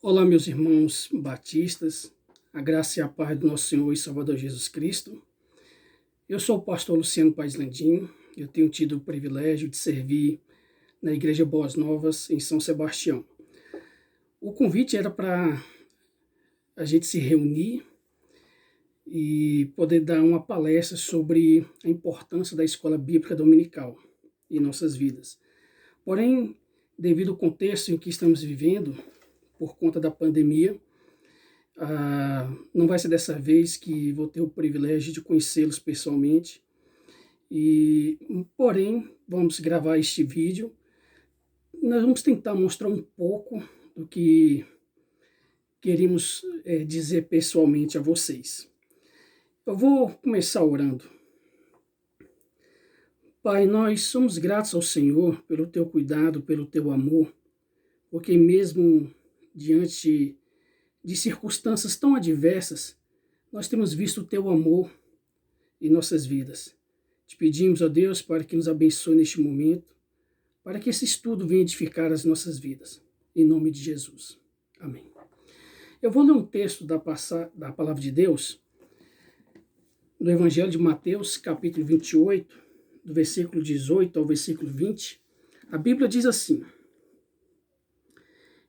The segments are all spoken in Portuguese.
Olá, meus irmãos batistas, a graça e a paz do nosso Senhor e Salvador Jesus Cristo. Eu sou o pastor Luciano Paes Landim, eu tenho tido o privilégio de servir na Igreja Boas Novas, em São Sebastião. O convite era para a gente se reunir e poder dar uma palestra sobre a importância da escola bíblica dominical em nossas vidas. Porém, devido ao contexto em que estamos vivendo, por conta da pandemia, não vai ser dessa vez que vou ter o privilégio de conhecê-los pessoalmente. Porém, vamos gravar este vídeo. Nós vamos tentar mostrar um pouco do que queríamos dizer pessoalmente a vocês. Eu vou começar orando. Pai, nós somos gratos ao Senhor pelo teu cuidado, pelo teu amor, porque mesmo diante de circunstâncias tão adversas, nós temos visto o teu amor em nossas vidas. Te pedimos, ó Deus, para que nos abençoe neste momento, para que esse estudo venha edificar as nossas vidas. Em nome de Jesus. Amém. Eu vou ler um texto da Palavra de Deus, do Evangelho de Mateus, capítulo 28, do versículo 18 ao versículo 20. A Bíblia diz assim: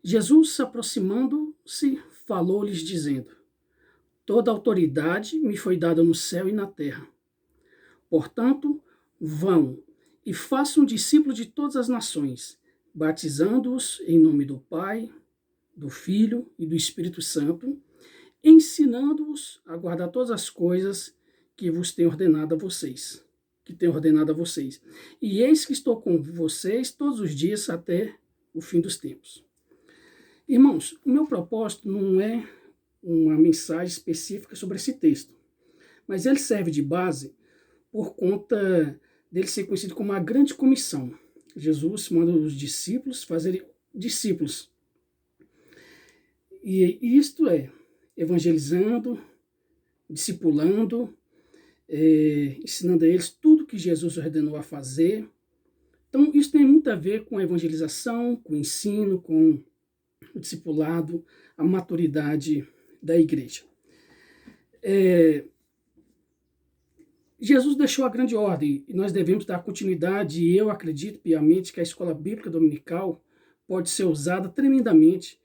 Jesus, se aproximando-se, falou-lhes dizendo: Toda autoridade me foi dada no céu e na terra. Portanto, vão e façam discípulos de todas as nações, batizando-os em nome do Pai, do Filho e do Espírito Santo, ensinando-os a guardar todas as coisas que vos tenho ordenado a vocês. E eis que estou com vocês todos os dias até o fim dos tempos. Irmãos, o meu propósito não é uma mensagem específica sobre esse texto, mas ele serve de base por conta dele ser conhecido como a grande comissão. Jesus manda os discípulos fazerem discípulos. E isto é, evangelizando, discipulando, ensinando a eles tudo que Jesus ordenou a fazer. Então, isso tem muito a ver com a evangelização, com o ensino, com o discipulado, a maturidade da igreja. Jesus deixou a grande ordem e nós devemos dar continuidade, e eu acredito piamente que a escola bíblica dominical pode ser usada tremendamente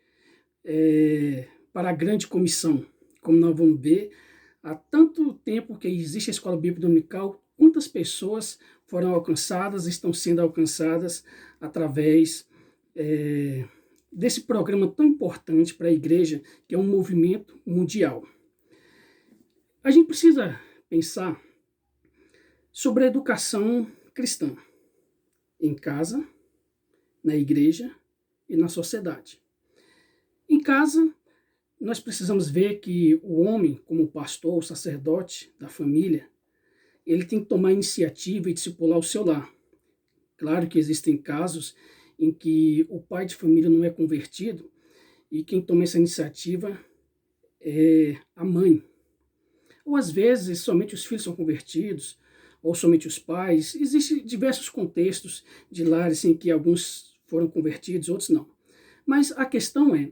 para a grande comissão. Como nós vamos ver, há tanto tempo que existe a escola bíblica dominical, quantas pessoas foram alcançadas, estão sendo alcançadas através desse programa tão importante para a igreja, que é um movimento mundial. A gente precisa pensar sobre a educação cristã, em casa, na igreja e na sociedade. Em casa, nós precisamos ver que o homem, como pastor, o sacerdote da família, ele tem que tomar iniciativa e discipular o seu lar. Claro que existem casos em que o pai de família não é convertido e quem toma essa iniciativa é a mãe. Ou às vezes somente os filhos são convertidos, ou somente os pais. Existem diversos contextos de lares em que alguns foram convertidos, outros não. Mas a questão é,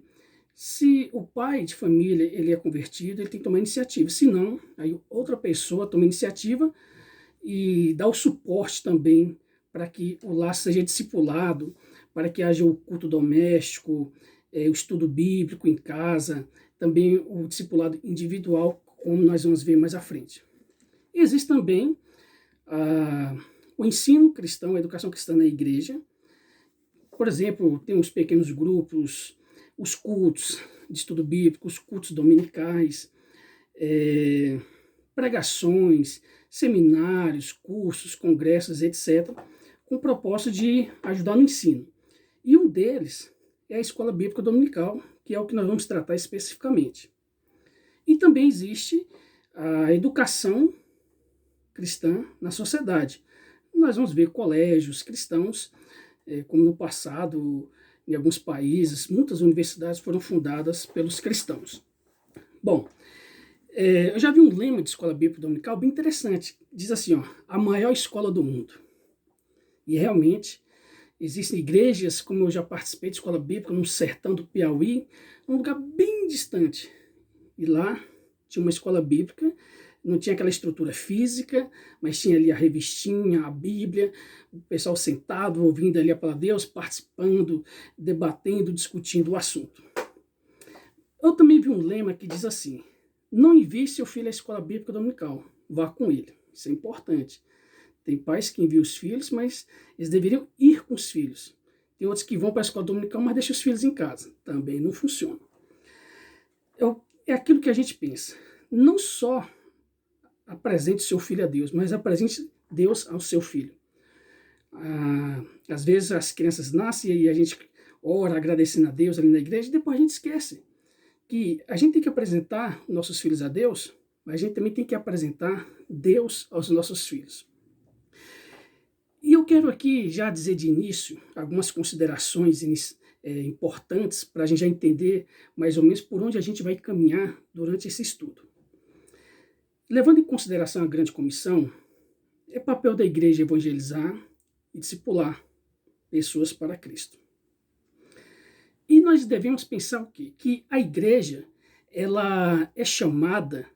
se o pai de família ele é convertido, ele tem que tomar iniciativa. Se não, aí outra pessoa toma iniciativa e dá o suporte também para que o lar seja discipulado, para que haja o culto doméstico, o estudo bíblico em casa, também o discipulado individual, como nós vamos ver mais à frente. Existe também o ensino cristão, a educação cristã na igreja. Por exemplo, tem os pequenos grupos, os cultos de estudo bíblico, os cultos dominicais, pregações, seminários, cursos, congressos, etc., com o propósito de ajudar no ensino. E um deles é a escola bíblica dominical, que é o que nós vamos tratar especificamente. E também existe a educação cristã na sociedade. Nós vamos ver colégios cristãos, como no passado, em alguns países, muitas universidades foram fundadas pelos cristãos. Bom, eu já vi um lema de escola bíblica dominical bem interessante. Diz assim, a maior escola do mundo. E realmente, Existem igrejas, como eu já participei de escola bíblica, num sertão do Piauí, num lugar bem distante. E lá tinha uma escola bíblica, não tinha aquela estrutura física, mas tinha ali a revistinha, a Bíblia, o pessoal sentado, ouvindo ali a palavra de Deus, participando, debatendo, discutindo o assunto. Eu também vi um lema que diz assim: não envie seu filho à escola bíblica dominical, vá com ele. Isso é importante. Tem pais que enviam os filhos, mas eles deveriam ir com os filhos. Tem outros que vão para a escola dominical, mas deixam os filhos em casa. Também não funciona. É aquilo que a gente pensa. Não só apresente seu filho a Deus, mas apresente Deus ao seu filho. Às vezes as crianças nascem e a gente ora agradecendo a Deus ali na igreja, e depois a gente esquece que a gente tem que apresentar nossos filhos a Deus, mas a gente também tem que apresentar Deus aos nossos filhos. E eu quero aqui já dizer de início algumas considerações importantes para a gente já entender mais ou menos por onde a gente vai caminhar durante esse estudo. Levando em consideração a grande comissão, é papel da igreja evangelizar e discipular pessoas para Cristo. E nós devemos pensar o quê? Que a igreja ela é chamada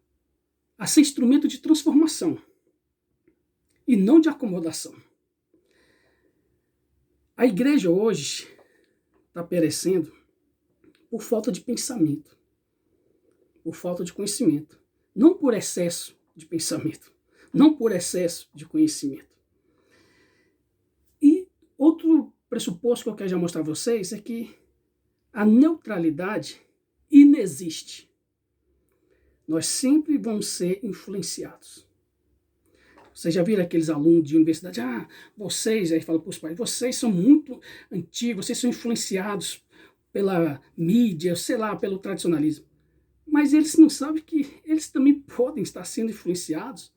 a ser instrumento de transformação e não de acomodação. A igreja hoje está perecendo por falta de pensamento, por falta de conhecimento. Não por excesso de pensamento, não por excesso de conhecimento. E outro pressuposto que eu quero já mostrar a vocês é que a neutralidade inexiste. Nós sempre vamos ser influenciados. Vocês já viram aqueles alunos de universidade? Vocês, aí fala para os pais, vocês são muito antigos, vocês são influenciados pela mídia, sei lá, pelo tradicionalismo. Mas eles não sabem que eles também podem estar sendo influenciados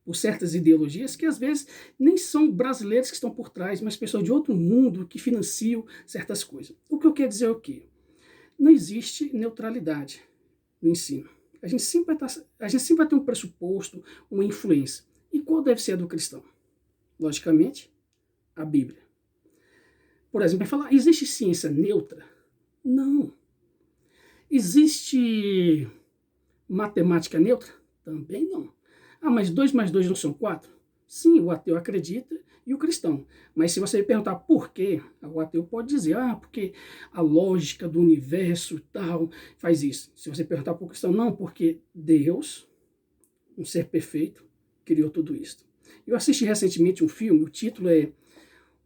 por certas ideologias que às vezes nem são brasileiros que estão por trás, mas pessoas de outro mundo que financiam certas coisas. O que eu quero dizer é o quê? Não existe neutralidade no ensino. A gente sempre vai ter um pressuposto, uma influência. E qual deve ser a do cristão? Logicamente, a Bíblia. Por exemplo, vai falar, existe ciência neutra? Não. Existe matemática neutra? Também não. Mas 2 mais 2 não são 4? Sim, o ateu acredita e o cristão. Mas se você perguntar por quê, o ateu pode dizer, porque a lógica do universo tal faz isso. Se você perguntar para o cristão, não, porque Deus, um ser perfeito, criou tudo isso. Eu assisti recentemente um filme, o título é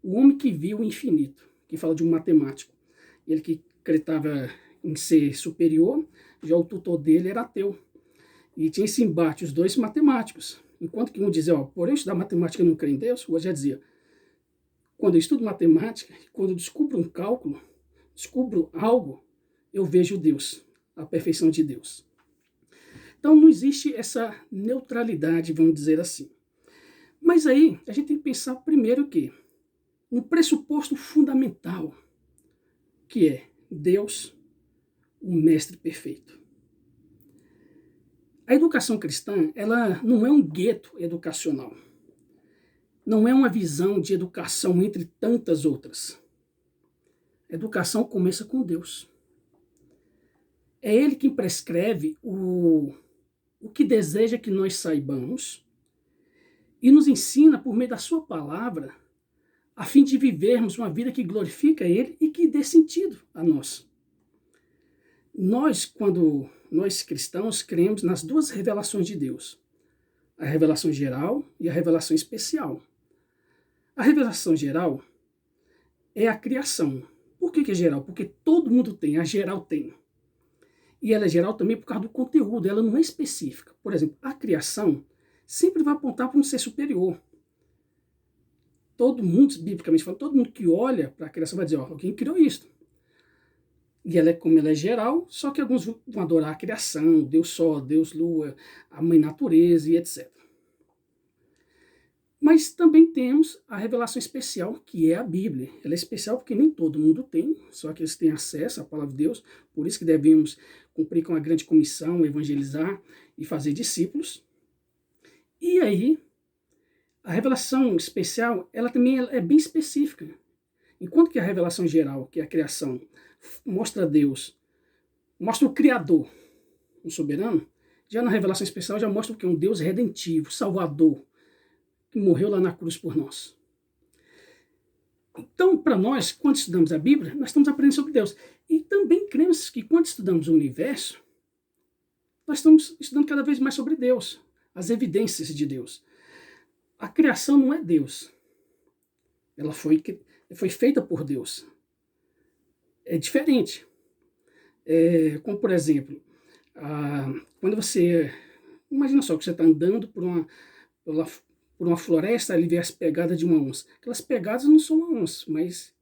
O Homem que Viu o Infinito, que fala de um matemático. Ele que acreditava em ser superior, já o tutor dele era ateu. E tinha esse embate, os dois matemáticos. Enquanto que um dizia, por eu estudar matemática e não crer em Deus, o outro já dizia, quando eu estudo matemática, quando eu descubro um cálculo, descubro algo, eu vejo Deus, a perfeição de Deus. Então não existe essa neutralidade, vamos dizer assim. Mas aí a gente tem que pensar primeiro o quê? Um pressuposto fundamental, que é Deus, o mestre perfeito. A educação cristã, ela não é um gueto educacional. Não é uma visão de educação entre tantas outras. A educação começa com Deus. É Ele quem prescreve o que deseja que nós saibamos e nos ensina por meio da sua palavra a fim de vivermos uma vida que glorifica Ele e que dê sentido a nós. Quando nós cristãos cremos nas duas revelações de Deus, a revelação geral e a revelação especial. A revelação geral é a criação. Por que é geral? Porque todo mundo tem, a geral tem. E ela é geral também por causa do conteúdo, ela não é específica. Por exemplo, a criação sempre vai apontar para um ser superior. Todo mundo, biblicamente falando, todo mundo que olha para a criação vai dizer, alguém criou isso. E como ela é geral, só que alguns vão adorar a criação, Deus Sol, Deus Lua, a Mãe Natureza e etc. Mas também temos a revelação especial, que é a Bíblia. Ela é especial porque nem todo mundo tem, só que eles têm acesso à palavra de Deus, por isso que devemos cumprir com a grande comissão, evangelizar e fazer discípulos. E aí, a revelação especial, ela também é bem específica. Enquanto que a revelação geral, que é a criação, mostra Deus, mostra o Criador, um soberano, já na revelação especial já mostra o que é um Deus redentivo, salvador, que morreu lá na cruz por nós. Então, para nós, quando estudamos a Bíblia, nós estamos aprendendo sobre Deus. E também cremos que quando estudamos o universo, nós estamos estudando cada vez mais sobre Deus, as evidências de Deus. A criação não é Deus. Ela foi feita por Deus. É diferente. Como, por exemplo, quando você... Imagina só que você está andando por uma floresta, ali vê as pegadas de uma onça. Aquelas pegadas não são uma onça, mas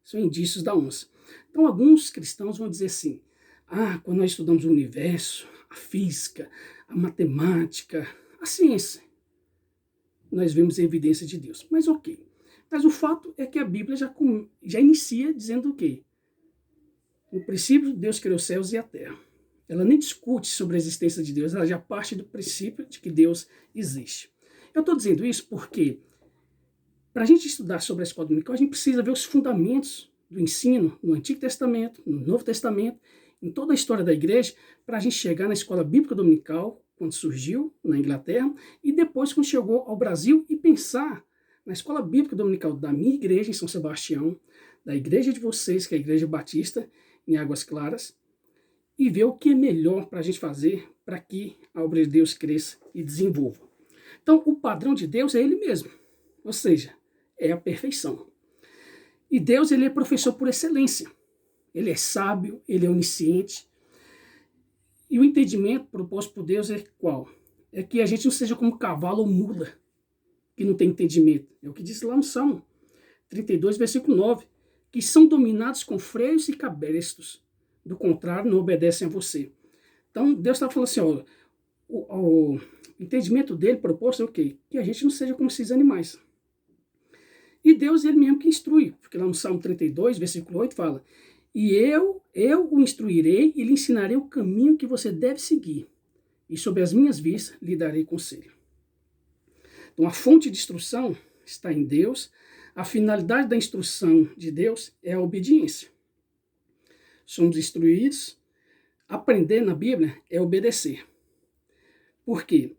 são indícios da onça. Então, alguns cristãos vão dizer assim, quando nós estudamos o universo, a física, a matemática, a ciência, nós vemos a evidência de Deus. Mas ok. Mas o fato é que a Bíblia já inicia dizendo o quê? No princípio, Deus criou os céus e a terra. Ela nem discute sobre a existência de Deus, ela já parte do princípio de que Deus existe. Eu estou dizendo isso porque, para a gente estudar sobre a escola dominical, a gente precisa ver os fundamentos do ensino no Antigo Testamento, no Novo Testamento, em toda a história da igreja, para a gente chegar na escola bíblica dominical, quando surgiu na Inglaterra, e depois quando chegou ao Brasil, e pensar na escola bíblica dominical da minha igreja em São Sebastião, da igreja de vocês, que é a Igreja Batista, em Águas Claras, e ver o que é melhor para a gente fazer para que a obra de Deus cresça e desenvolva. Então, o padrão de Deus é Ele mesmo, ou seja, é a perfeição. E Deus, Ele é professor por excelência. Ele é sábio, Ele é onisciente. E o entendimento proposto por Deus é qual? É que a gente não seja como cavalo ou mula, que não tem entendimento. É o que diz lá no Salmo 32, versículo 9, que são dominados com freios e cabrestos. Do contrário, não obedecem a você. Então, Deus está falando assim, ó, o entendimento dele proposto é o quê? Que a gente não seja como esses animais. E Deus, Ele mesmo que instrui, porque lá no Salmo 32, versículo 8, fala, e eu o instruirei e lhe ensinarei o caminho que você deve seguir, e sobre as minhas vistas lhe darei conselho. Então, a fonte de instrução está em Deus, a finalidade da instrução de Deus é a obediência. Somos instruídos, aprender na Bíblia é obedecer. Por quê?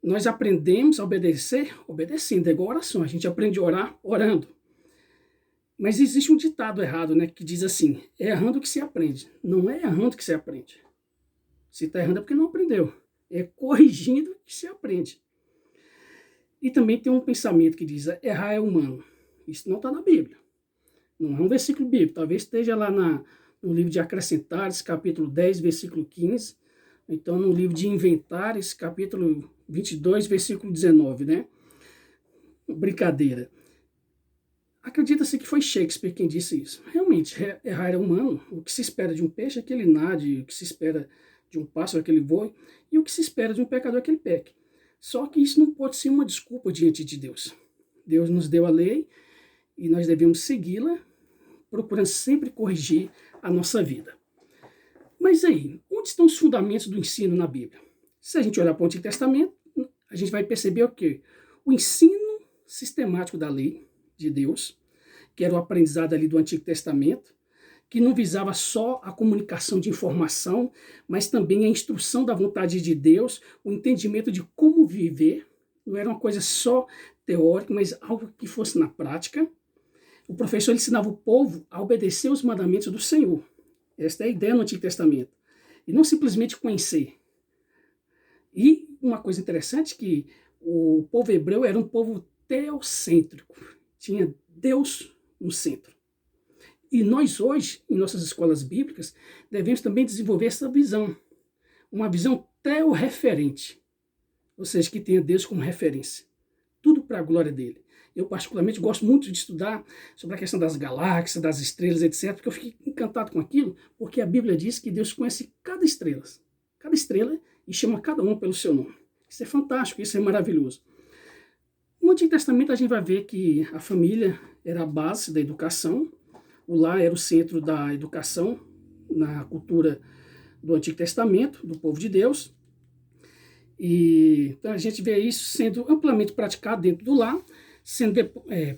Nós aprendemos a obedecer obedecendo, é igual oração, a gente aprende a orar orando. Mas existe um ditado errado, né, que diz assim, é errando que se aprende. Não é errando que se aprende. Se está errando é porque não aprendeu. É corrigindo que se aprende. E também tem um pensamento que diz, errar é humano. Isso não está na Bíblia. Não é um versículo bíblico. Talvez esteja lá no livro de Acrescentares, capítulo 10, versículo 15. Então, no livro de Inventares, capítulo 22, versículo 19, né? Brincadeira. Acredita-se que foi Shakespeare quem disse isso. Realmente, errar é humano. O que se espera de um peixe é que ele nade, o que se espera de um pássaro é que ele voe, e o que se espera de um pecador é que ele peque. Só que isso não pode ser uma desculpa diante de Deus. Deus nos deu a lei e nós devemos segui-la, procurando sempre corrigir a nossa vida. Mas aí, onde estão os fundamentos do ensino na Bíblia? Se a gente olhar para o Antigo Testamento, a gente vai perceber o quê? O ensino sistemático da lei de Deus, que era o aprendizado ali do Antigo Testamento, que não visava só a comunicação de informação, mas também a instrução da vontade de Deus, o entendimento de como viver, não era uma coisa só teórica, mas algo que fosse na prática. O professor ensinava o povo a obedecer os mandamentos do Senhor. Esta é a ideia no Antigo Testamento. E não simplesmente conhecer. E uma coisa interessante que o povo hebreu era um povo teocêntrico. Tinha Deus no centro. E nós hoje, em nossas escolas bíblicas, devemos também desenvolver essa visão. Uma visão teorreferente. Ou seja, que tenha Deus como referência. Tudo para a glória dele. Eu, particularmente, gosto muito de estudar sobre a questão das galáxias, das estrelas, etc., porque eu fiquei encantado com aquilo, porque a Bíblia diz que Deus conhece cada estrela, e chama cada um pelo seu nome. Isso é fantástico, isso é maravilhoso. No Antigo Testamento, a gente vai ver que a família era a base da educação, o lar era o centro da educação na cultura do Antigo Testamento, do povo de Deus, e então a gente vê isso sendo amplamente praticado dentro do lar, sendo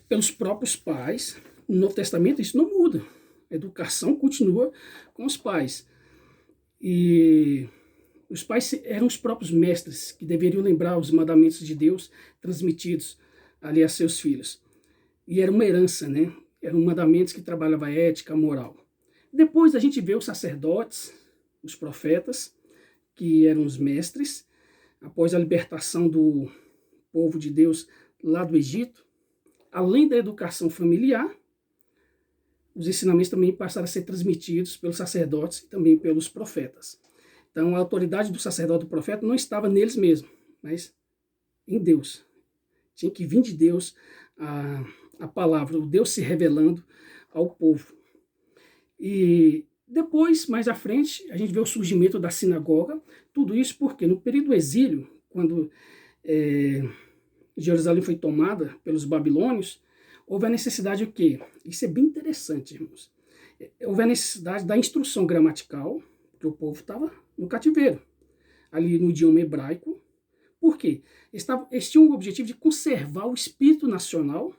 pelos próprios pais, no Novo Testamento isso não muda. A educação continua com os pais. E os pais eram os próprios mestres que deveriam lembrar os mandamentos de Deus transmitidos ali a seus filhos. E era uma herança, né? Eram mandamentos que trabalhavam a ética, a moral. Depois a gente vê os sacerdotes, os profetas, que eram os mestres, após a libertação do povo de Deus lá do Egito, além da educação familiar, os ensinamentos também passaram a ser transmitidos pelos sacerdotes e também pelos profetas. Então a autoridade do sacerdote e do profeta não estava neles mesmos, mas em Deus. Tinha que vir de Deus a palavra, o Deus se revelando ao povo. E depois, mais à frente, a gente vê o surgimento da sinagoga. Tudo isso porque no período do exílio, quando Jerusalém foi tomada pelos babilônios, houve a necessidade de o quê? Isso é bem interessante, irmãos. Houve a necessidade da instrução gramatical, porque o povo estava no cativeiro, ali no idioma hebraico. Por quê? Eles tinham o objetivo de conservar o espírito nacional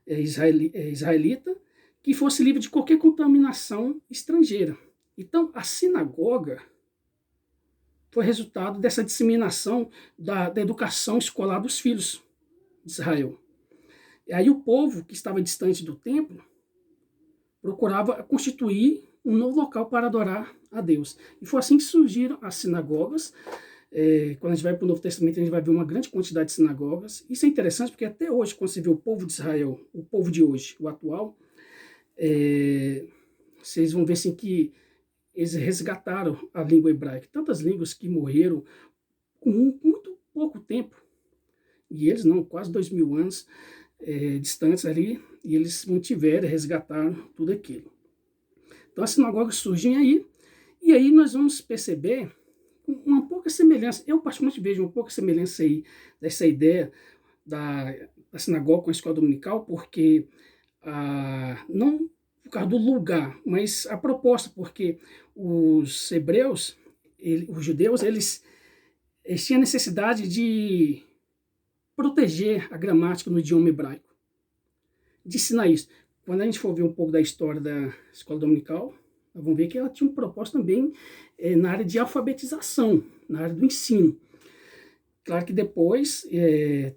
israelita, que fosse livre de qualquer contaminação estrangeira. Então, a sinagoga foi resultado dessa disseminação da educação escolar dos filhos de Israel. E aí o povo que estava distante do templo procurava constituir um novo local para adorar a Deus. E foi assim que surgiram as sinagogas. Quando a gente vai para o Novo Testamento, a gente vai ver uma grande quantidade de sinagogas. Isso é interessante porque até hoje, quando você vê o povo de Israel, o povo de hoje, o atual, vocês vão ver assim que eles resgataram a língua hebraica. Tantas línguas que morreram com muito pouco tempo. E eles não, quase 2000 anos distantes ali, e eles mantiveram, resgataram tudo aquilo. Então as sinagogas surgem aí, e aí nós vamos perceber uma pouca semelhança, eu particularmente vejo uma pouca semelhança aí dessa ideia da sinagoga com a escola dominical, porque não por causa do lugar, mas a proposta, porque os hebreus, os judeus, eles tinham necessidade de proteger a gramática no idioma hebraico, de ensinar isso. Quando a gente for ver um pouco da história da escola dominical, nós vamos ver que ela tinha um propósito também na área de alfabetização, na área do ensino. Claro que depois,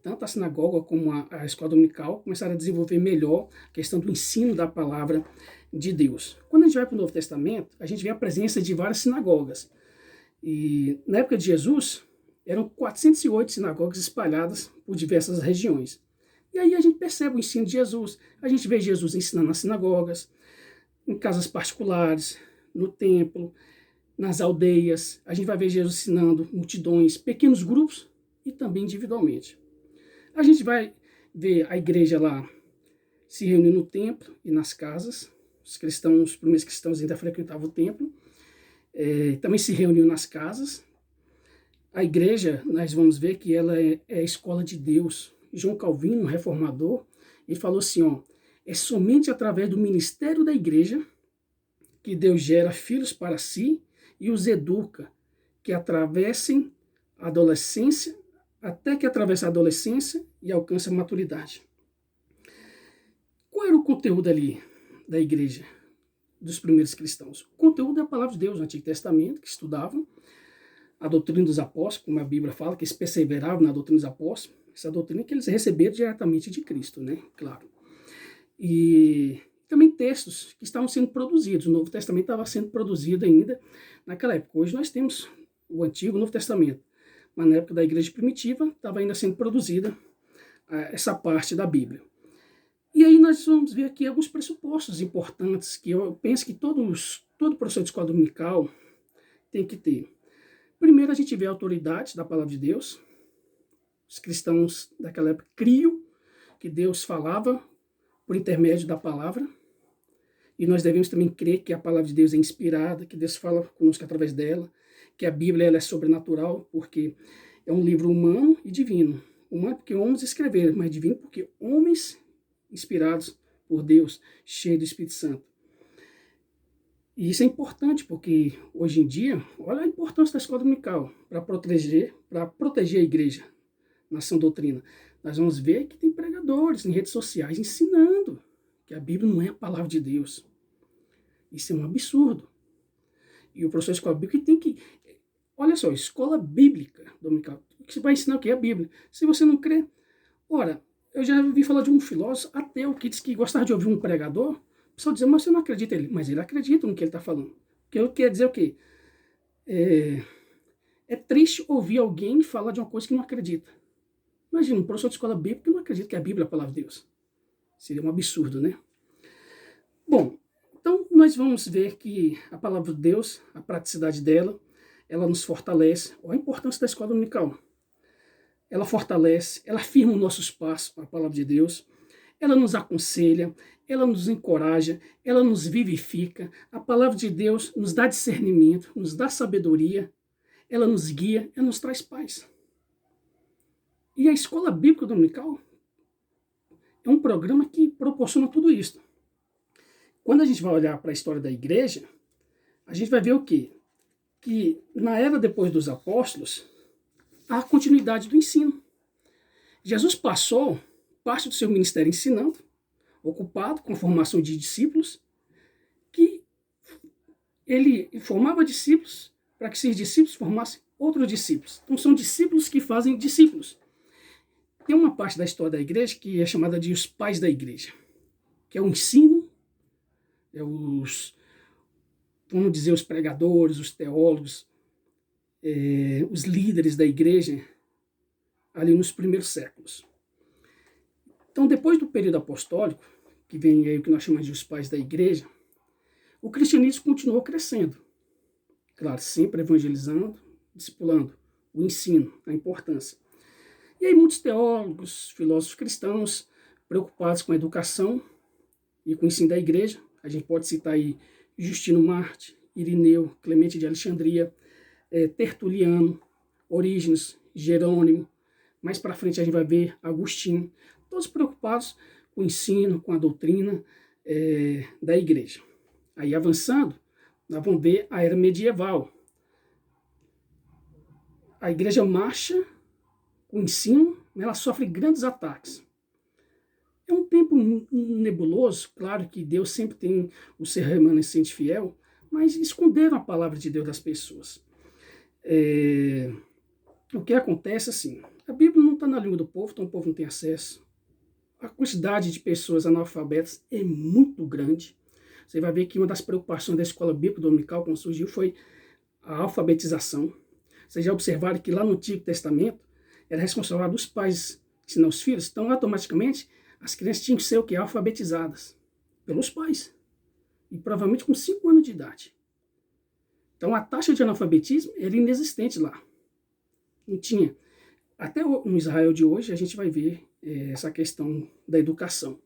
tanto a sinagoga como a escola dominical começaram a desenvolver melhor a questão do ensino da palavra de Deus. Quando a gente vai para o Novo Testamento, a gente vê a presença de várias sinagogas. E na época de Jesus, eram 408 sinagogas espalhadas por diversas regiões. E aí a gente percebe o ensino de Jesus. A gente vê Jesus ensinando nas sinagogas, em casas particulares, no templo, nas aldeias. A gente vai ver Jesus ensinando multidões, pequenos grupos e também individualmente. A gente vai ver a igreja lá se reunindo no templo e nas casas. Os primeiros cristãos ainda frequentavam o templo. Também se reuniam nas casas. A igreja, nós vamos ver que ela é a escola de Deus. João Calvino, um reformador, ele falou assim, é somente através do ministério da igreja que Deus gera filhos para si e os educa, que atravessem a adolescência, até que atravesse a adolescência e alcance a maturidade. Qual era o conteúdo ali da igreja, dos primeiros cristãos? O conteúdo é a palavra de Deus, no Antigo Testamento, que estudavam a doutrina dos apóstolos, como a Bíblia fala, que eles perseveravam na doutrina dos apóstolos, essa doutrina que eles receberam diretamente de Cristo, né? Claro. E também textos que estavam sendo produzidos. O Novo Testamento estava sendo produzido ainda naquela época. Hoje nós temos o Antigo e o Novo Testamento. Mas na época da igreja primitiva estava ainda sendo produzida essa parte da Bíblia. E aí nós vamos ver aqui alguns pressupostos importantes que eu penso que todo professor de escola dominical tem que ter. Primeiro a gente vê a autoridade da palavra de Deus. Os cristãos daquela época criam que Deus falava por intermédio da palavra. E nós devemos também crer que a palavra de Deus é inspirada, que Deus fala conosco através dela, que a Bíblia ela é sobrenatural, porque é um livro humano e divino. Humano porque homens escreveram, mas divino porque homens inspirados por Deus, cheios do Espírito Santo. E isso é importante porque hoje em dia, olha a importância da escola dominical para proteger a igreja na sã doutrina. Nós vamos ver que tem pregadores em redes sociais ensinando que a Bíblia não é a palavra de Deus. Isso é um absurdo. E o professor de escola bíblica tem que... Olha só, escola bíblica dominical, que você vai ensinar o que é a Bíblia. Se você não crê... Ora, eu já ouvi falar de um filósofo ateu que disse que gostava de ouvir um pregador. O pessoal diz, mas você não acredita nele. Mas ele acredita no que ele está falando. Que ele quer dizer o quê? É triste ouvir alguém falar de uma coisa que não acredita. Imagina, um professor de escola bíblica que não acredita que a Bíblia é a palavra de Deus. Seria um absurdo, né? Bom, então nós vamos ver que a palavra de Deus, a praticidade dela, ela nos fortalece. Olha a importância da escola dominical. Ela fortalece, ela firma os nossos passos, a palavra de Deus. Ela nos aconselha, ela nos encoraja, ela nos vivifica. A palavra de Deus nos dá discernimento, nos dá sabedoria, ela nos guia, ela nos traz paz. E a escola bíblica dominical é um programa que proporciona tudo isso. Quando a gente vai olhar para a história da igreja, a gente vai ver o quê? Que na era depois dos apóstolos, há continuidade do ensino. Jesus passou parte do seu ministério ensinando, ocupado com a formação de discípulos, que ele formava discípulos para que esses discípulos formassem outros discípulos. Então são discípulos que fazem discípulos. Tem uma parte da história da igreja que é chamada de os pais da igreja, que é o ensino, vamos dizer, os pregadores, os teólogos, os líderes da igreja, ali nos primeiros séculos. Então, depois do período apostólico, que vem aí o que nós chamamos de os pais da igreja, o cristianismo continuou crescendo. Claro, sempre evangelizando, discipulando, o ensino, a importância. E aí muitos teólogos, filósofos cristãos, preocupados com a educação e com o ensino da igreja, a gente pode citar aí Justino Marte, Irineu, Clemente de Alexandria, Tertuliano, Orígenes, Jerônimo, mais para frente a gente vai ver Agostinho, todos preocupados com o ensino, com a doutrina da igreja. Aí avançando, nós vamos ver a era medieval. A igreja marcha com o ensino, ela sofre grandes ataques. É um tempo nebuloso, claro que Deus sempre tem o ser remanescente fiel, mas esconderam a palavra de Deus das pessoas. O que acontece assim, a Bíblia não está na língua do povo, então o povo não tem acesso. A quantidade de pessoas analfabetas é muito grande. Você vai ver que uma das preocupações da escola bíblica dominical, quando surgiu, foi a alfabetização. Vocês já observaram que lá no Antigo Testamento era responsável dos pais ensinar os filhos, então automaticamente as crianças tinham que ser o quê? Alfabetizadas pelos pais. E provavelmente com 5 anos de idade. Então a taxa de analfabetismo era inexistente lá. Não tinha. Até no Israel de hoje a gente vai ver essa questão da educação.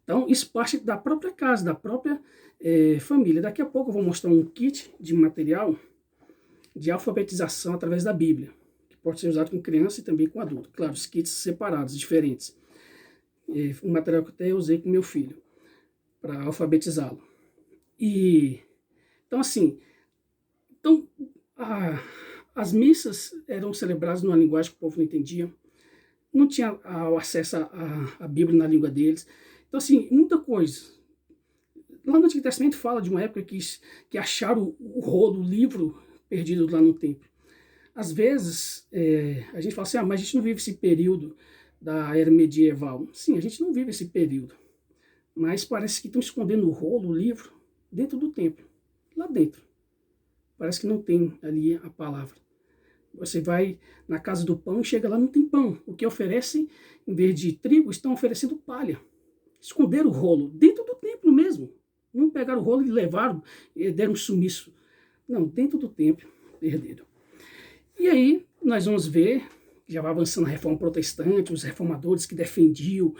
Então isso parte da própria casa, da própria família. Daqui a pouco eu vou mostrar um kit de material de alfabetização através da Bíblia, que pode ser usado com criança e também com adulto. Claro, os kits separados, diferentes. Um material que até eu usei com meu filho, para alfabetizá-lo. Então assim, as missas eram celebradas numa linguagem que o povo não entendia, não tinha o acesso à Bíblia na língua deles. Então assim, muita coisa. Lá no Antigo Testamento fala de uma época que acharam o rolo, o livro perdido lá no templo. Às vezes, a gente fala assim, mas a gente não vive esse período da era medieval. Sim, a gente não vive esse período. Mas parece que estão escondendo o rolo, o livro, dentro do templo. Lá dentro. Parece que não tem ali a palavra. Você vai na casa do pão e chega lá, não tem pão. O que oferecem, em vez de trigo, estão oferecendo palha. Esconderam o rolo dentro do templo mesmo. Não pegaram o rolo e levaram, e deram um sumiço. Não, dentro do templo, perderam. E aí, nós vamos ver, já vai avançando a reforma protestante, os reformadores que defendiam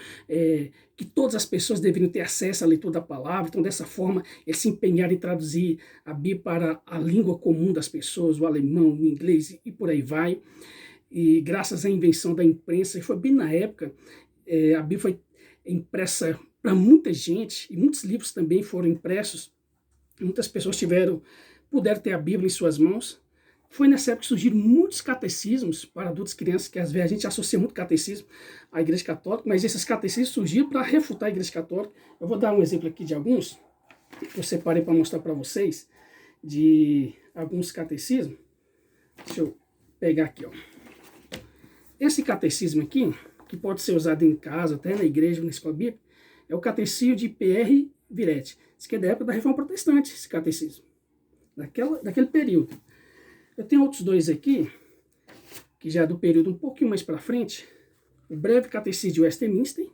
que todas as pessoas deveriam ter acesso à leitura da palavra. Então, dessa forma, eles se empenharam em traduzir a Bíblia para a língua comum das pessoas, o alemão, o inglês e por aí vai. E graças à invenção da imprensa, e foi bem na época, a Bíblia foi impressa para muita gente, e muitos livros também foram impressos. Muitas pessoas puderam ter a Bíblia em suas mãos. Foi nessa época que surgiram muitos catecismos para adultos e crianças, que às vezes a gente associa muito catecismo à Igreja Católica, mas esses catecismos surgiram para refutar a Igreja Católica. Eu vou dar um exemplo aqui de alguns, que eu separei para mostrar para vocês, de alguns catecismos. Deixa eu pegar aqui, ó. Esse catecismo aqui, que pode ser usado em casa, até na igreja, na escola bíblica, é o catecismo de Pierre Viret. Isso aqui é da época da Reforma Protestante, esse catecismo, daquele período. Eu tenho outros dois aqui, que já é do período um pouquinho mais para frente. O Breve Catecismo de Westminster.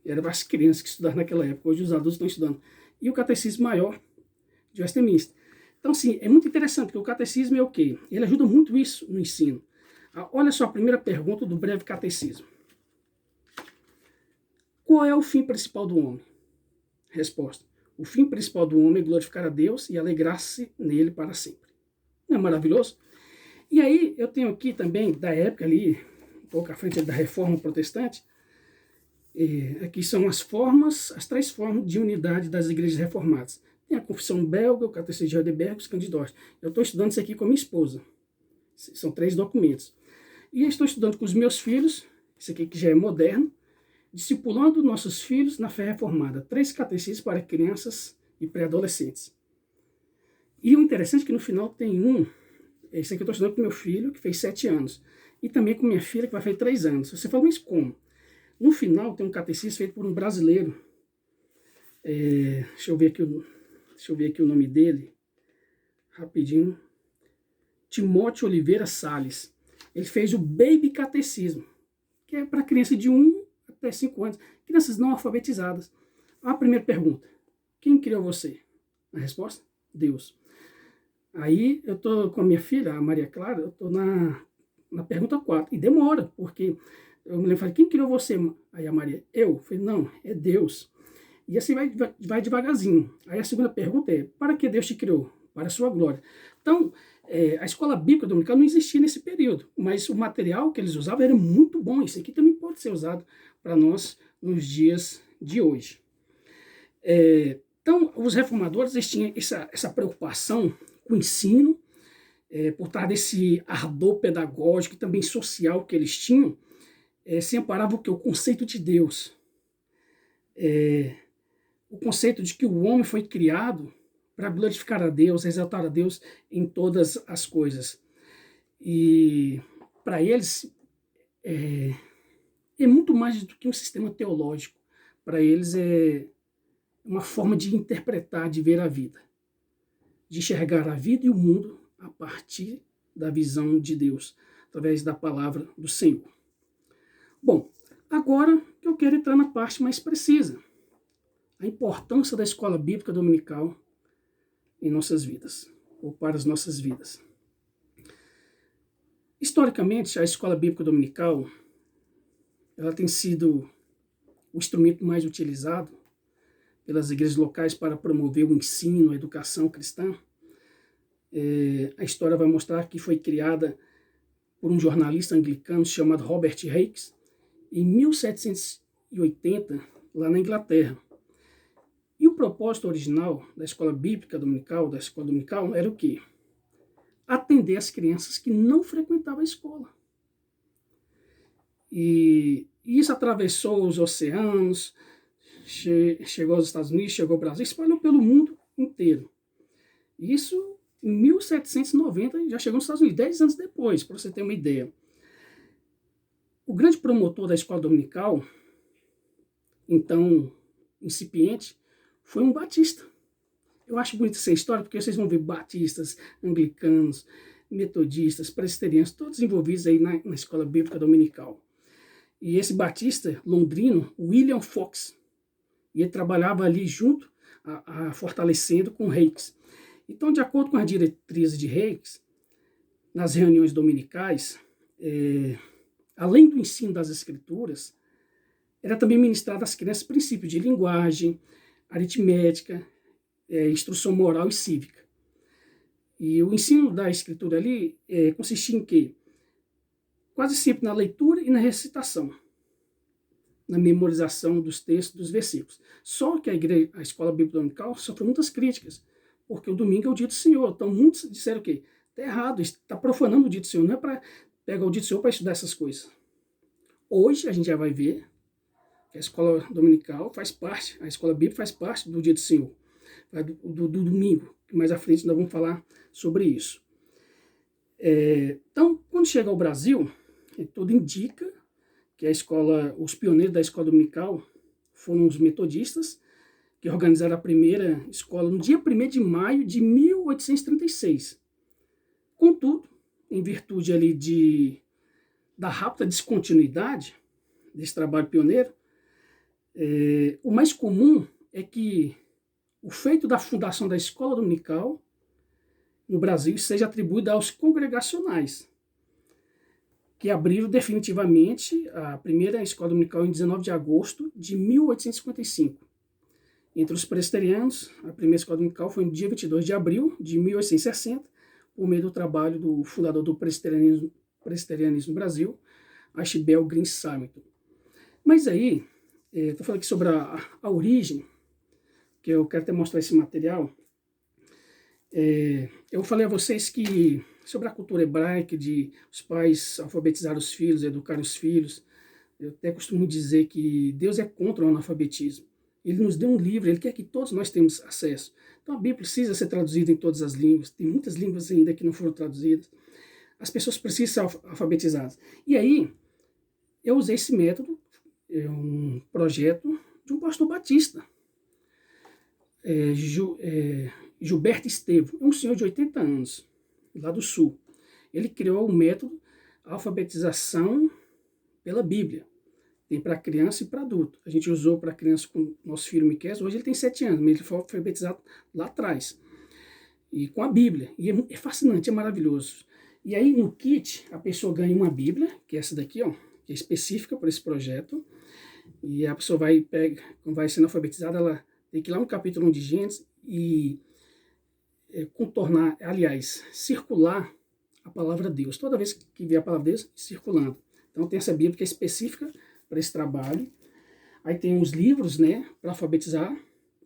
Eram as crianças que estudavam naquela época, hoje os adultos estão estudando. E o Catecismo Maior de Westminster. Então, assim, é muito interessante, porque o catecismo é o quê? Ele ajuda muito isso no ensino. Olha só a primeira pergunta do Breve Catecismo. Qual é o fim principal do homem? Resposta. O fim principal do homem é glorificar a Deus e alegrar-se nele para sempre. Não é maravilhoso? E aí, eu tenho aqui também, da época ali, um pouco à frente da Reforma Protestante, aqui são as três formas de unidade das igrejas reformadas. Tem a Confissão Belga, o Catecismo de Heidelberg e os Candidócios. Eu estou estudando isso aqui com a minha esposa. São 3 documentos. E eu estou estudando com os meus filhos, isso aqui que já é moderno, discipulando nossos filhos na fé reformada. 3 catecismos para crianças e pré-adolescentes. E o interessante é que no final tem esse aqui eu estou estudando com meu filho, que fez 7 anos. E também com minha filha, que vai fazer 3 anos. Você fala, mas como? No final tem um catecismo feito por um brasileiro. Deixa eu ver aqui o nome dele, rapidinho. Timóteo Oliveira Salles. Ele fez o Baby Catecismo, que é para criança de 1 até 5 anos, crianças não alfabetizadas. A primeira pergunta, quem criou você? A resposta, Deus. Aí eu estou com a minha filha, a Maria Clara, eu estou na pergunta 4, e demora, porque eu me lembro, quem criou você? Aí a Maria, eu. Falei, não, é Deus. E assim vai devagarzinho. Aí a segunda pergunta é, para que Deus te criou? Para a sua glória. Então, a escola bíblica dominical não existia nesse período, mas o material que eles usavam era muito bom. Isso aqui também pode ser usado para nós nos dias de hoje. Então, os reformadores eles tinham essa preocupação com o ensino, por trás desse ardor pedagógico e também social que eles tinham, se amparava o conceito de Deus. O conceito de que o homem foi criado para glorificar a Deus, exaltar a Deus em todas as coisas. E para eles é muito mais do que um sistema teológico. Para eles é uma forma de interpretar, de ver a vida, de enxergar a vida e o mundo a partir da visão de Deus, através da palavra do Senhor. Bom, agora eu quero entrar na parte mais precisa, a importância da escola bíblica dominical em nossas vidas, ou para as nossas vidas. Historicamente, a escola bíblica dominical ela tem sido o instrumento mais utilizado pelas igrejas locais para promover o ensino, a educação cristã. A história vai mostrar que foi criada por um jornalista anglicano chamado Robert Hakes em 1780, lá na Inglaterra. E o propósito original da escola bíblica dominical, era o quê? Atender as crianças que não frequentavam a escola. E isso atravessou os oceanos, chegou aos Estados Unidos, chegou ao Brasil, espalhou pelo mundo inteiro. Isso em 1790 já chegou nos Estados Unidos, 10 anos depois, para você ter uma ideia. O grande promotor da escola dominical, então incipiente, foi um batista. Eu acho bonita essa história, porque vocês vão ver batistas, anglicanos, metodistas, presbiterianos, todos envolvidos aí na escola bíblica dominical. E esse batista londrino, William Fox, e ele trabalhava ali junto, fortalecendo com Hakes. Então, de acordo com as diretrizes de Hakes, nas reuniões dominicais, além do ensino das escrituras, era também ministrado às crianças princípios de linguagem, aritmética, instrução moral e cívica. E o ensino da escritura ali consistia em quê? Quase sempre na leitura e na recitação, na memorização dos textos, dos versículos. Só que a escola bíblica dominical sofreu muitas críticas, porque o domingo é o dia do Senhor. Então muitos disseram o quê? Está errado, está profanando o dia do Senhor, não é para pegar o dia do Senhor para estudar essas coisas. Hoje a gente já vai ver que a escola dominical faz parte, a escola bíblica faz parte do dia do Senhor, do domingo. Mais à frente nós vamos falar sobre isso. Então, quando chega ao Brasil, tudo indica que os pioneiros da escola dominical foram os metodistas, que organizaram a primeira escola no dia 1º de maio de 1836. Contudo, em virtude ali da rápida descontinuidade desse trabalho pioneiro, o mais comum é que o feito da fundação da escola dominical no Brasil seja atribuído aos congregacionais, que abriram definitivamente a primeira escola dominical em 19 de agosto de 1855. Entre os presbiterianos, a primeira escola dominical foi no dia 22 de abril de 1860, por meio do trabalho do fundador do presbiterianismo no Brasil, Archibald Green Symington. Mas aí, estou falando aqui sobre a origem, que eu quero até mostrar esse material. Eu falei a vocês que sobre a cultura hebraica, de os pais alfabetizar os filhos, educar os filhos. Eu até costumo dizer que Deus é contra o analfabetismo. Ele nos deu um livro, Ele quer que todos nós tenhamos acesso. Então a Bíblia precisa ser traduzida em todas as línguas. Tem muitas línguas ainda que não foram traduzidas. As pessoas precisam ser alfabetizadas. E aí, eu usei esse método, um projeto de um pastor batista, Gilberto Estevão, é um senhor de 80 anos, lá do Sul. Ele criou o método alfabetização pela Bíblia. Tem para criança e para adulto. A gente usou para criança com o nosso filho Miquel, hoje ele tem 7 anos, mas ele foi alfabetizado lá atrás. E com a Bíblia. E é fascinante, é maravilhoso. E aí no kit a pessoa ganha uma Bíblia, que é essa daqui, ó, que é específica para esse projeto. E a pessoa vai sendo alfabetizada, ela tem que ir lá no capítulo 1 de Gênesis e contornar, aliás, circular a palavra Deus. Toda vez que vê a palavra Deus, circulando. Então tem essa Bíblia que é específica para esse trabalho. Aí tem os livros, né, para alfabetizar.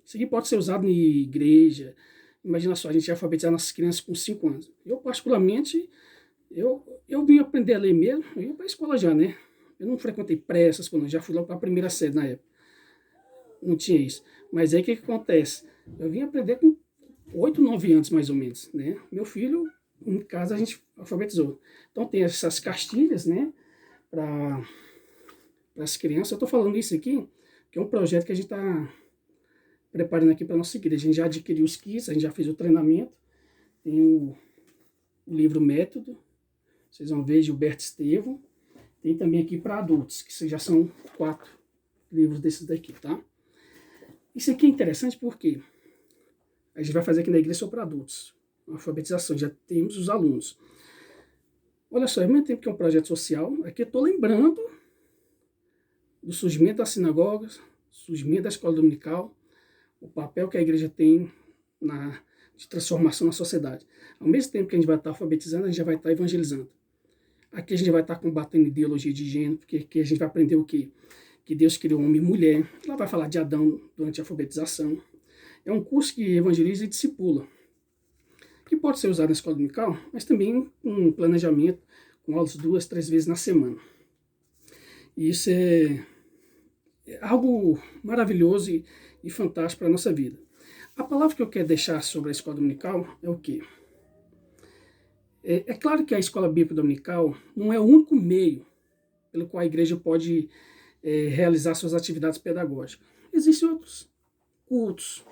Isso aqui pode ser usado em igreja. Imagina só, a gente ia alfabetizar nossas crianças com 5 anos. Eu, particularmente, eu vim aprender a ler mesmo, eu ia para a escola já, né? Eu não frequentei pré, essas coisas, já fui lá para a primeira série na época. Não tinha isso. Mas aí o que acontece? Eu vim aprender com 8, 9 anos, mais ou menos, né? Meu filho, em casa, a gente alfabetizou. Então tem essas cartilhas, né, para as crianças. Eu estou falando isso aqui, que é um projeto que a gente está preparando aqui para a nossa igreja. A gente já adquiriu os kits, a gente já fez o treinamento. Tem o livro Método, vocês vão ver, Gilberto Estevão. Tem também aqui para adultos, que já são 4 livros desses daqui, tá? Isso aqui é interessante porque a gente vai fazer aqui na igreja só para adultos, alfabetização, já temos os alunos. Olha só, ao mesmo tempo que é um projeto social, aqui eu estou lembrando do surgimento das sinagogas, surgimento da escola dominical, o papel que a igreja tem de transformação na sociedade. Ao mesmo tempo que a gente vai estar alfabetizando, a gente já vai estar evangelizando. Aqui a gente vai estar combatendo ideologia de gênero, porque aqui a gente vai aprender o quê? Que Deus criou homem e mulher. Lá vai falar de Adão durante a alfabetização. É um curso que evangeliza e discipula, que pode ser usado na escola dominical, mas também com um planejamento, com aulas 2, 3 vezes na semana. E isso é algo maravilhoso e fantástico para a nossa vida. A palavra que eu quero deixar sobre a escola dominical é o quê? É claro que a escola bíblica dominical não é o único meio pelo qual a igreja pode realizar suas atividades pedagógicas. Existem outros cultos,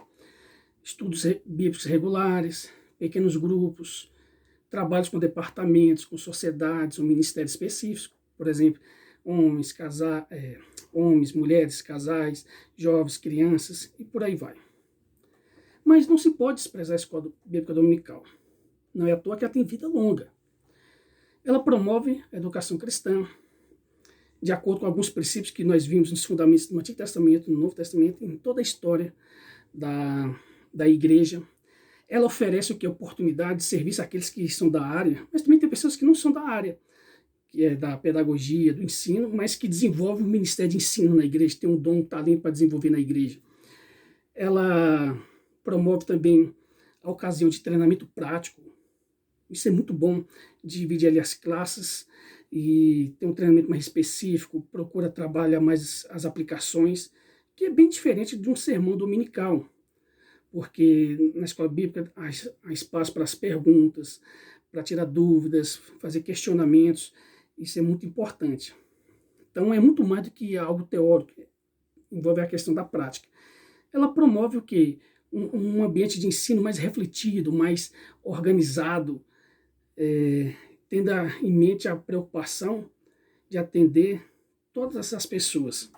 estudos bíblicos regulares, pequenos grupos, trabalhos com departamentos, com sociedades, um ministério específico, por exemplo, homens, mulheres, casais, jovens, crianças e por aí vai. Mas não se pode desprezar a escola bíblica dominical. Não é à toa que ela tem vida longa. Ela promove a educação cristã, de acordo com alguns princípios que nós vimos nos fundamentos do Antigo Testamento, no Novo Testamento, em toda a história da igreja. Ela oferece o que? Oportunidade de serviço àqueles que são da área, mas também tem pessoas que não são da área, que é da pedagogia, do ensino, mas que desenvolvem um ministério de ensino na igreja, tem um dom, um talento para desenvolver na igreja. Ela promove também a ocasião de treinamento prático. Isso é muito bom, dividir ali as classes e ter um treinamento mais específico, procura trabalhar mais as aplicações, que é bem diferente de um sermão dominical, porque na escola bíblica há espaço para as perguntas, para tirar dúvidas, fazer questionamentos, isso é muito importante. Então é muito mais do que algo teórico, envolve a questão da prática. Ela promove o quê? Um ambiente de ensino mais refletido, mais organizado, tendo em mente a preocupação de atender todas essas pessoas.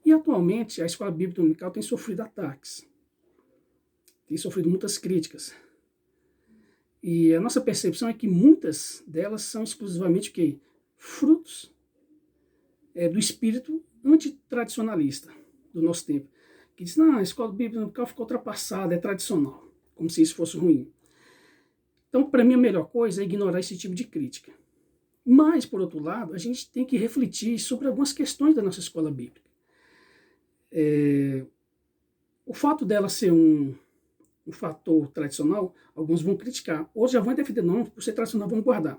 E atualmente a escola bíblica dominical tem sofrido ataques, tem sofrido muitas críticas. E a nossa percepção é que muitas delas são exclusivamente o quê? Frutos do espírito antitradicionalista do nosso tempo, que diz, não, a escola bíblica dominical ficou ultrapassada, é tradicional, como se isso fosse ruim. Então, para mim, a melhor coisa é ignorar esse tipo de crítica. Mas, por outro lado, a gente tem que refletir sobre algumas questões da nossa escola bíblica. O fato dela ser um fator tradicional, alguns vão criticar, outros já vão defender, não, por ser tradicional, vamos guardar.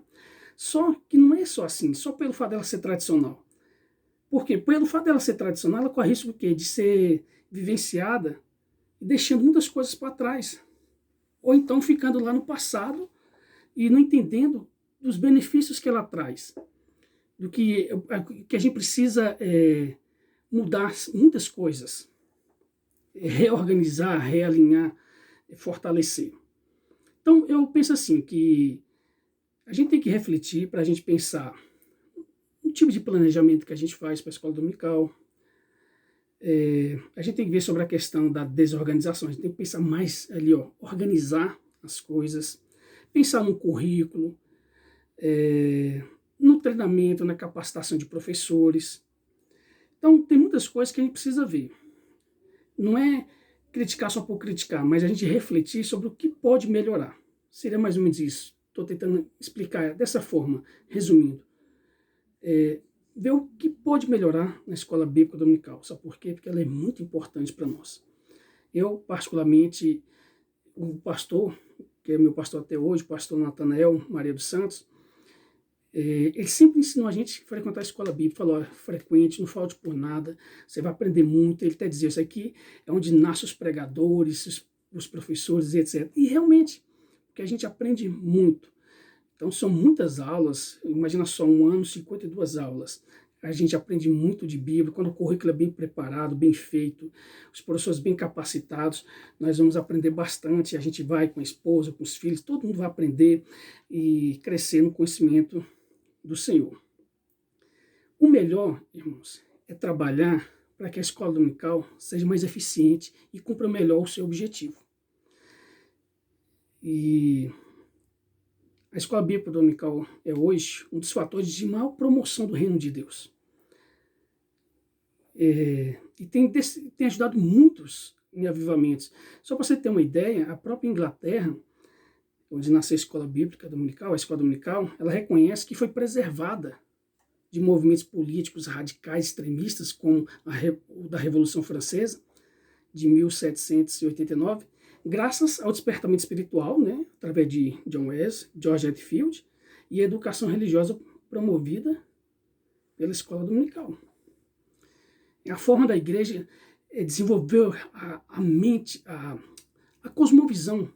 Só que não é só assim, só pelo fato dela ser tradicional. Por quê? Pelo fato dela ser tradicional, ela corre risco de ser vivenciada e deixando muitas coisas para trás. Ou então ficando lá no passado e não entendendo dos benefícios que ela traz. Do que a gente precisa mudar muitas coisas. Reorganizar, realinhar, fortalecer. Então, eu penso assim, que a gente tem que refletir para a gente pensar o tipo de planejamento que a gente faz para a escola dominical. A gente tem que ver sobre a questão da desorganização, a gente tem que pensar mais ali, organizar as coisas, pensar no currículo, no treinamento, na capacitação de professores. Então, tem muitas coisas que a gente precisa ver. Não é criticar só por criticar, mas a gente refletir sobre o que pode melhorar. Seria mais ou menos isso. Estou tentando explicar dessa forma, resumindo. Ver o que pode melhorar na escola bíblica dominical. Sabe por quê? Porque ela é muito importante para nós. Eu, particularmente, o pastor, que é meu pastor até hoje, o pastor Natanael Maria dos Santos, ele sempre ensinou a gente a frequentar a escola bíblica, falou, frequente, não falte por nada, você vai aprender muito. Ele até dizia, isso aqui é onde nascem os pregadores, os professores, etc. E realmente, porque a gente aprende muito. Então são muitas aulas, imagina só, um ano, 52 aulas. A gente aprende muito de Bíblia, quando o currículo é bem preparado, bem feito, os professores bem capacitados, nós vamos aprender bastante, a gente vai com a esposa, com os filhos, todo mundo vai aprender e crescer no conhecimento do Senhor. O melhor, irmãos, é trabalhar para que a escola dominical seja mais eficiente e cumpra melhor o seu objetivo. E a escola bíblica dominical é hoje um dos fatores de maior promoção do reino de Deus. E tem ajudado muitos em avivamentos. Só para você ter uma ideia, a própria Inglaterra, onde nasceu a escola bíblica dominical, a escola dominical, ela reconhece que foi preservada de movimentos políticos radicais extremistas, como o da Revolução Francesa, de 1789, graças ao despertamento espiritual, né, através de John Wesley, George Whitefield, e a educação religiosa promovida pela escola dominical. A forma da igreja desenvolveu a mente, a cosmovisão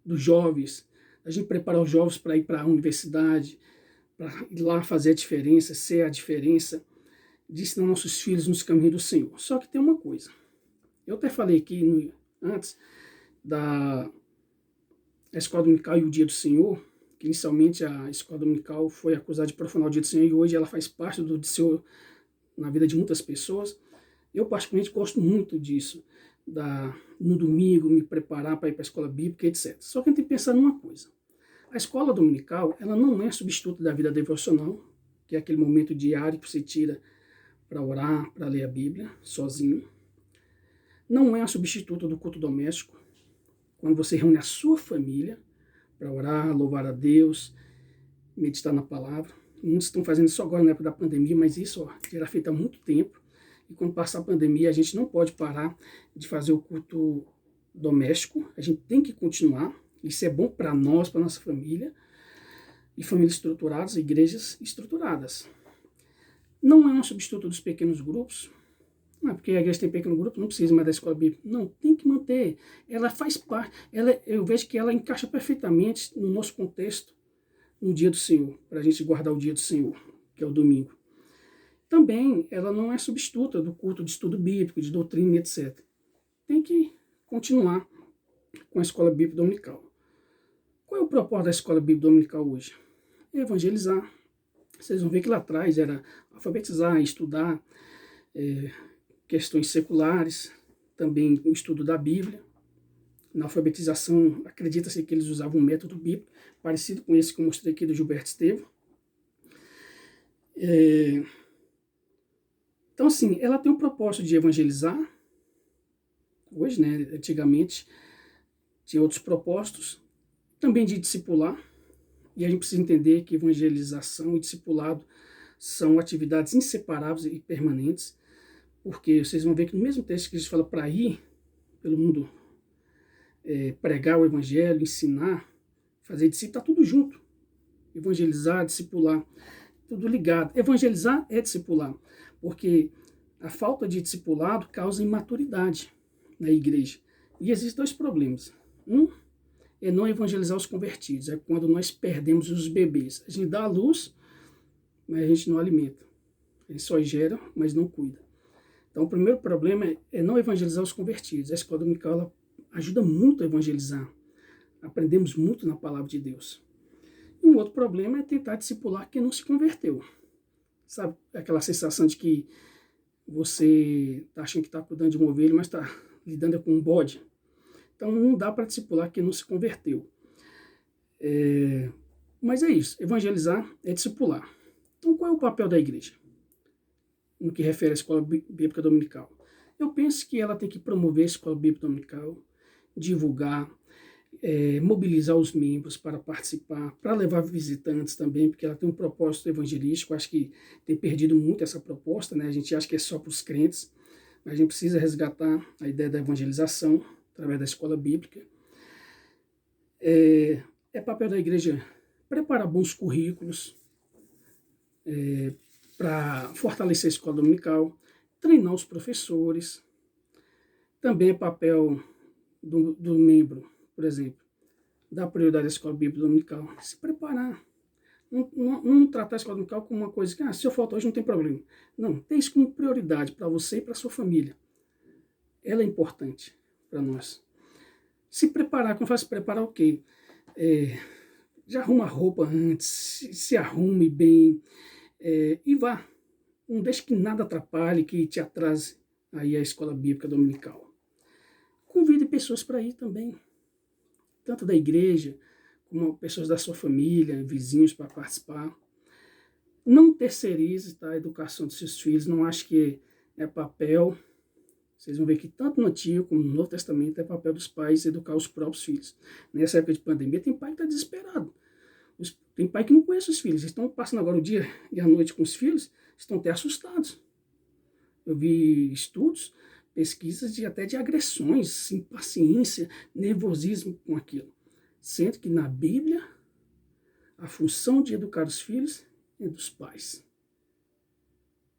dos jovens, a gente preparar os jovens para ir para a universidade, para ir lá fazer a diferença, ser a diferença, de ensinar nossos filhos nos caminhos do Senhor. Só que tem uma coisa, eu até falei aqui antes da escola dominical e o dia do Senhor, que inicialmente a escola dominical foi acusada de profanar o dia do Senhor e hoje ela faz parte do Senhor na vida de muitas pessoas. Eu particularmente gosto muito disso, no domingo me preparar para ir para a escola bíblica, etc. Só que a gente tem que pensar numa coisa. A escola dominical, ela não é substituto da vida devocional, que é aquele momento diário que você tira para orar, para ler a Bíblia, sozinho. Não é a substituta do culto doméstico, quando você reúne a sua família para orar, louvar a Deus, meditar na palavra. Muitos estão fazendo isso agora na época da pandemia, mas isso já era feito há muito tempo. E quando passar a pandemia, a gente não pode parar de fazer o culto doméstico, a gente tem que continuar, isso é bom para nós, para nossa família, e famílias estruturadas, igrejas estruturadas. Não é um substituto dos pequenos grupos, não é porque a igreja tem pequeno grupo, não precisa mais da escola bíblica. Não, tem que manter. Ela faz parte, eu vejo que ela encaixa perfeitamente no nosso contexto, no dia do Senhor, para a gente guardar o dia do Senhor, que é o domingo. Também, ela não é substituta do culto de estudo bíblico, de doutrina, etc. Tem que continuar com a escola bíblica dominical. Qual é o propósito da escola bíblica dominical hoje? É evangelizar. Vocês vão ver que lá atrás era alfabetizar, estudar questões seculares, também o estudo da Bíblia. Na alfabetização, acredita-se que eles usavam um método bíblico, parecido com esse que eu mostrei aqui do Gilberto Estevão. Então, assim, ela tem o propósito de evangelizar. Hoje, né, antigamente, tinha outros propósitos. Também de discipular. E a gente precisa entender que evangelização e discipulado são atividades inseparáveis e permanentes. Porque vocês vão ver que no mesmo texto que a gente fala para ir pelo mundo, pregar o evangelho, ensinar, fazer discípulo, está tudo junto. Evangelizar, discipular, tudo ligado. Evangelizar é discipular, porque a falta de discipulado causa imaturidade na igreja. E existem dois problemas. Um é não evangelizar os convertidos, é quando nós perdemos os bebês. A gente dá a luz, mas a gente não alimenta. A gente só gera, mas não cuida. Então, o primeiro problema é não evangelizar os convertidos. A escola dominical ela ajuda muito a evangelizar. Aprendemos muito na palavra de Deus. E um outro problema é tentar discipular quem não se converteu. Sabe aquela sensação de que você está achando que está cuidando de uma ovelha, mas está lidando com um bode? Então, não dá para discipular quem não se converteu. Mas é isso. Evangelizar é discipular. Então, qual é o papel da igreja no que refere à escola bíblica dominical? Eu penso que ela tem que promover a escola bíblica dominical, divulgar, mobilizar os membros para participar, para levar visitantes também, porque ela tem um propósito evangelístico. Acho que tem perdido muito essa proposta, né? A gente acha que é só para os crentes, mas a gente precisa resgatar a ideia da evangelização através da escola bíblica. É papel da igreja preparar bons currículos, para fortalecer a escola dominical, treinar os professores. Também é papel do membro, por exemplo, dar prioridade à escola bíblica dominical, se preparar. Não tratar a escola dominical como uma coisa que, se eu faltar hoje não tem problema. Não, tem isso como prioridade para você e para a sua família. Ela é importante para nós. Se preparar, como faz se preparar o quê? Já arruma a roupa antes, se arrume bem e vá. Não deixe que nada atrapalhe, que te atrase aí a escola bíblica dominical. Convide pessoas para ir também, tanto da igreja, como pessoas da sua família, vizinhos para participar. Não terceirize, tá, a educação dos seus filhos, não acho que é papel. Vocês vão ver que tanto no Antigo como no Novo Testamento é papel dos pais educar os próprios filhos. Nessa época de pandemia tem pai que está desesperado. Tem pai que não conhece os filhos, eles estão passando agora o dia e a noite com os filhos, estão até assustados. Eu vi estudos, pesquisas até de agressões, impaciência, nervosismo com aquilo. Sendo que na Bíblia, a função de educar os filhos é dos pais.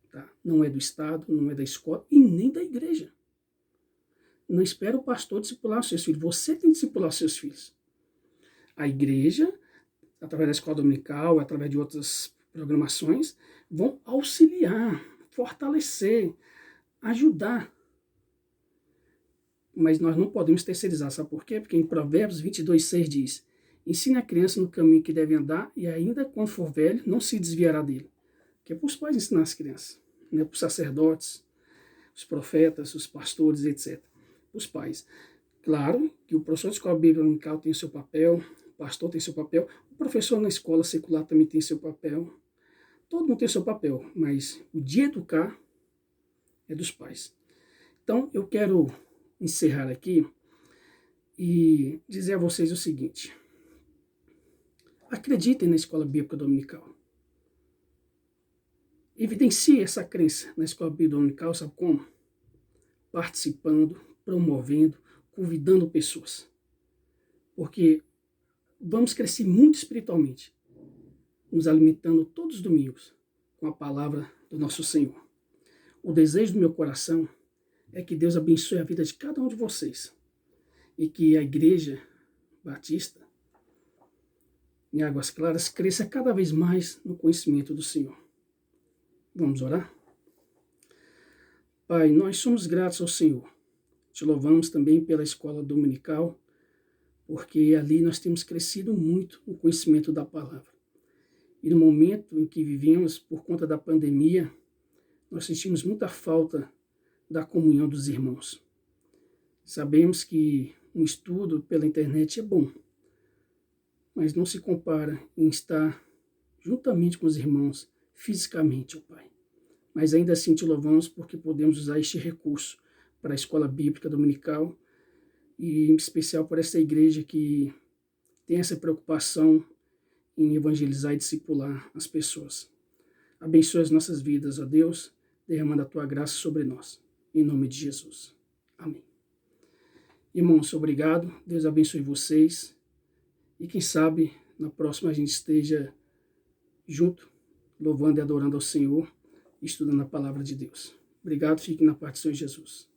Tá? Não é do Estado, não é da escola e nem da igreja. Não espera o pastor discipular os seus filhos. Você tem que discipular os seus filhos. A igreja, através da escola dominical, através de outras programações, vão auxiliar, fortalecer, ajudar. Mas nós não podemos terceirizar, sabe por quê? Porque em Provérbios 22:6 diz: ensina a criança no caminho que deve andar e ainda quando for velho não se desviará dele. Que é para os pais ensinar as crianças, né? Para os sacerdotes, os profetas, os pastores, etc. Os pais. Claro que o professor de escola bíblica dominical tem o seu papel, o pastor tem seu papel, o professor na escola secular também tem seu papel. Todo mundo tem seu papel, mas o de educar é dos pais. Então, eu quero encerrar aqui e dizer a vocês o seguinte: acreditem na escola bíblica dominical. Evidencie essa crença na escola bíblica dominical, sabe como? Participando, promovendo, convidando pessoas, porque vamos crescer muito espiritualmente, nos alimentando todos os domingos com a palavra do nosso Senhor. O desejo do meu coração é que Deus abençoe a vida de cada um de vocês e que a Igreja Batista em Águas Claras cresça cada vez mais no conhecimento do Senhor. Vamos orar? Pai, nós somos gratos ao Senhor. Te louvamos também pela escola dominical, porque ali nós temos crescido muito no conhecimento da palavra. E no momento em que vivemos, por conta da pandemia, nós sentimos muita falta da comunhão dos irmãos. Sabemos que um estudo pela internet é bom, mas não se compara em estar juntamente com os irmãos fisicamente, ó Pai. Mas ainda assim te louvamos porque podemos usar este recurso para a escola bíblica dominical e em especial por essa igreja que tem essa preocupação em evangelizar e discipular as pessoas. Abençoe as nossas vidas, ó Deus, derramando a tua graça sobre nós. Em nome de Jesus. Amém. Irmãos, obrigado. Deus abençoe vocês. E quem sabe na próxima a gente esteja junto, louvando e adorando ao Senhor, estudando a palavra de Deus. Obrigado, fiquem na paz do Senhor Jesus.